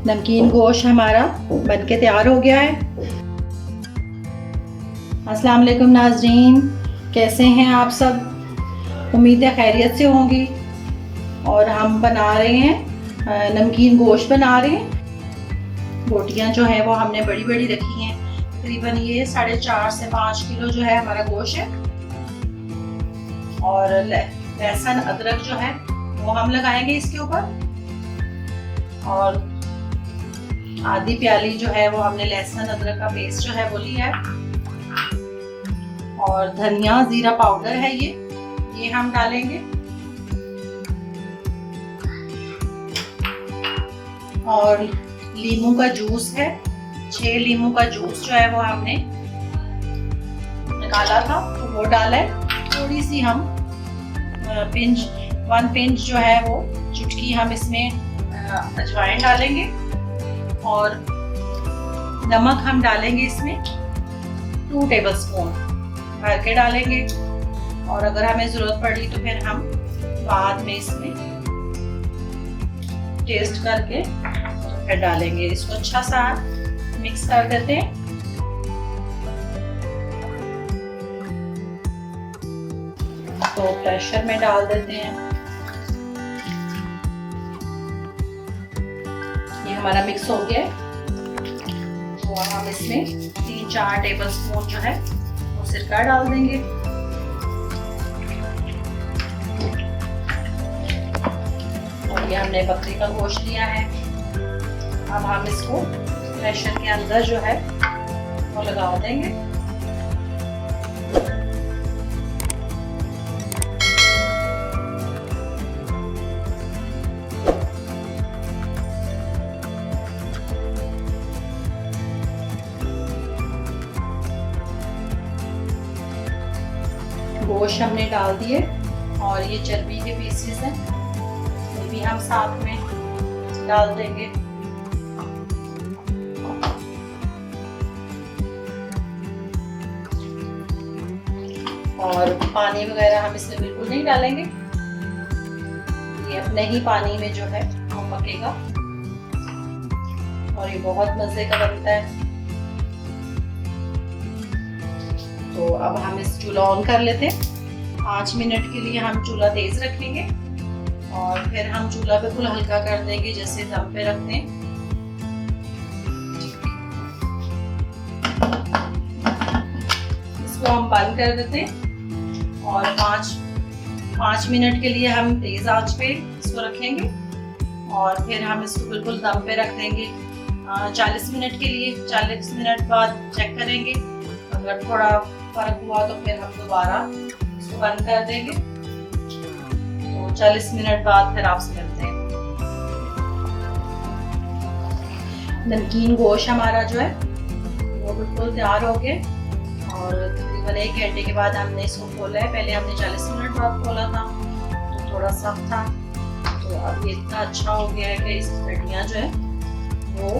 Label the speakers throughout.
Speaker 1: नमकीन गोश्त हमारा बनके तैयार हो गया है। अस्सलाम वालेकुम नाज़रीन, कैसे हैं आप सब? उम्मीद है खैरियत से होंगी। और हम बना रहे हैं नमकीन गोश्त बना रहे हैं। बोटियां जो है वो हमने बड़ी बड़ी रखी हैं। तकरीबन ये 4.5 से 5 किलो जो है हमारा गोश्त है। और लहसुन अदरक जो है वो हम लगाएंगे इसके ऊपर। और आधी प्याली जो है वो हमने लहसुन अदरक का पेस्ट जो है वो लिया है। और धनिया जीरा पाउडर है ये हम डालेंगे। और लीमू का जूस है, 6 लीमू का जूस जो है वो हमने निकाला था तो वो डाला है। थोड़ी सी हम 1 पिंच जो है वो चुटकी हम इसमें अजवाइन डालेंगे। और नमक हम डालेंगे इसमें 2 टेबलस्पून भर के डालेंगे। और अगर हमें ज़रूरत पड़ी तो फिर हम बाद में इसमें टेस्ट करके फिर डालेंगे। इसको अच्छा सा मिक्स कर देते हैं। तो प्रेशर में डाल देते हैं। ये हमारा मिक्स हो गया है। और हम इसमें 3-4 टेबलस्पून जो है वो सिरका डाल देंगे। और ये हमने बकरी का गोश्त लिया है। अब हम इसको प्रेशर के अंदर जो है वो लगा देंगे। गोश्त हमने डाल दिए। और ये चर्बी के पीसेस हैं, ये भी हम साथ में डाल देंगे। और पानी वगैरह हम इसमें बिल्कुल नहीं डालेंगे। ये अपने ही पानी में जो है वो पकेगा। और ये बहुत मजे का बनता है। तो अब हम इस चूल्हा ऑन कर लेते हैं। 5 मिनट के लिए हम चूल्हा तेज रखेंगे। और फिर हम चूल्हा बिल्कुल हल्का कर देंगे, जैसे दम पे रखते हैं। इसको हम बंद कर देते हैं। और 5 मिनट के लिए हम तेज आंच पे इसको रखेंगे। और फिर हम इसको बिल्कुल दम पे रख देंगे 40 मिनट के लिए। 40 मिनट बाद चेक करेंगे। अगर थोड़ा फर्क हुआ तो फिर हम दोबारा इसको बंद कर देंगे। तो 40 मिनट बाद फिर आपसे मिलते हैं। नमकीन गोश्त हमारा जो है वो बिल्कुल तैयार हो गया। और तकरीबन 1 घंटे के बाद हमने इसको खोला है। पहले हमने 40 मिनट बाद खोला था तो थोड़ा सख्त था। तो अब ये इतना अच्छा हो गया है कि इसकी हड्डियाँ जो है वो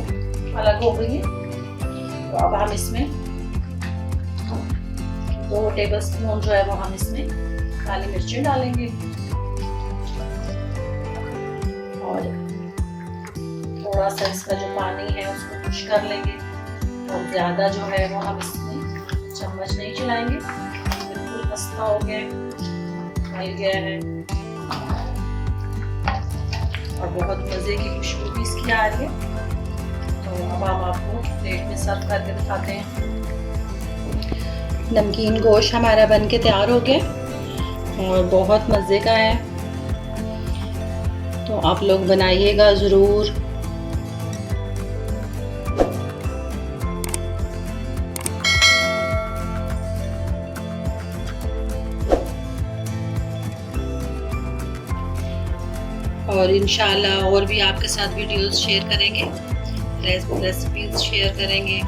Speaker 1: अलग हो गई है। तो अब हम इसमें 2 टेबलस्पून जो है वो हम इसमें काली मिर्ची डालेंगे। और थोड़ा सा इसका जो पानी है उसको खुश कर लेंगे। और ज़्यादा जो है वो हम इसमें चम्मच नहीं चलाएंगे। बिल्कुल खस्ता हो गया है, गया है। और बहुत मज़े की खुशबू भी इसकी आ रही है। तो अब हम आपको प्लेट में सर्व करके दिखाते हैं। नमकीन गोश्त हमारा बनके तैयार हो गया और बहुत मज़े का है। तो आप लोग बनाइएगा ज़रूर। और इंशाल्लाह और भी आपके साथ वीडियोस शेयर करेंगे, रेसिपीज शेयर करेंगे।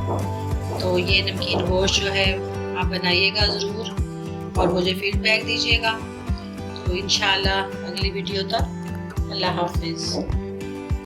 Speaker 1: तो ये नमकीन गोश्त जो है आप बनाइएगा ज़रूर और मुझे फीडबैक दीजिएगा। तो इंशाल्लाह अगली वीडियो तक अल्लाह हाफिज़।